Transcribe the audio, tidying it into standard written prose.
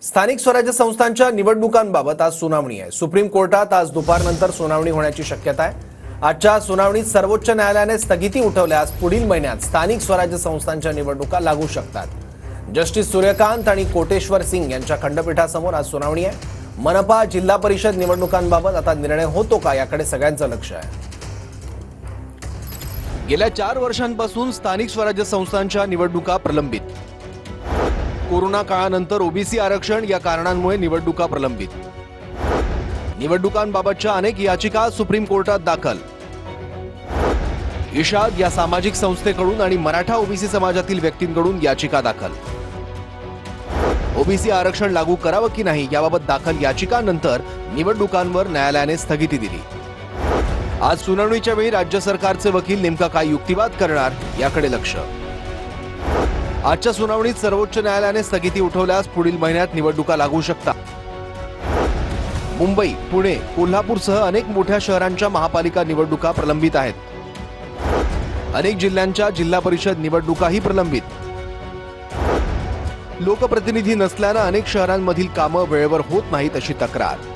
स्थानिक स्वराज्य संस्थांच्या निवडणुकांबाबत आज सुनावणी आहे। सुप्रीम कोर्टात आज दुपारनंतर सुनावणी होण्याची शक्यता आहे। आजच्या सुनावणीत सर्वोच्च न्यायालयाने स्थगिती उठवल्यास पुढील महिन्यात स्थानिक स्वराज्य संस्थांच्या निवडणुका लागू शकतात। जस्टिस सूर्यकांत आणि कोटेश्वर सिंग यांच्या खंडपीठासमोर आज सुनावणी आहे। मनपा जिल्हा परिषद निवडणुकांबाबत आता निर्णय होतो का याकडे सगळ्यांचं लक्ष आहे। गेल्या 4 वर्षांपासून स्थानिक स्वराज्य संस्थांच्या निवडणुका प्रलंबित। कोरोना काळानंतर ओबीसी आरक्षण या कारणांमुळे निवडणुका प्रलंबित। निवडणुकांबाबतच्या अनेक याचिका सुप्रीम कोर्टात दाखल। इशाद या सामाजिक संस्थेकडून आणि मराठा ओबीसी समाजातील व्यक्तींकडून याचिका दाखल। ओबीसी आरक्षण लागू करावं की नाही याबाबत दाखल याचिकांनंतर निवडणुकांवर न्यायालयाने स्थगिती दिली। आज सुनावणीच्या वेळी राज्य सरकारचे वकील नेमका काय युक्तिवाद करणार याकडे लक्ष। आजच्या सुनावणीत सर्वोच्च न्यायालयाने स्थगिती उठवल्यास पुढील महिन्यात निवडणुका लागू शकतात। मुंबई, पुणे, कोल्हापूरसह अनेक मोठ्या शहरांच्या महापालिका निवडणुका प्रलंबित आहेत। अनेक जिल्ह्यांच्या जिल्हा परिषद निवडणुकाही प्रलंबित। लोकप्रतिनिधी नसल्यानं अनेक शहरांमधील कामं वेळेवर होत नाहीत अशी तक्रार।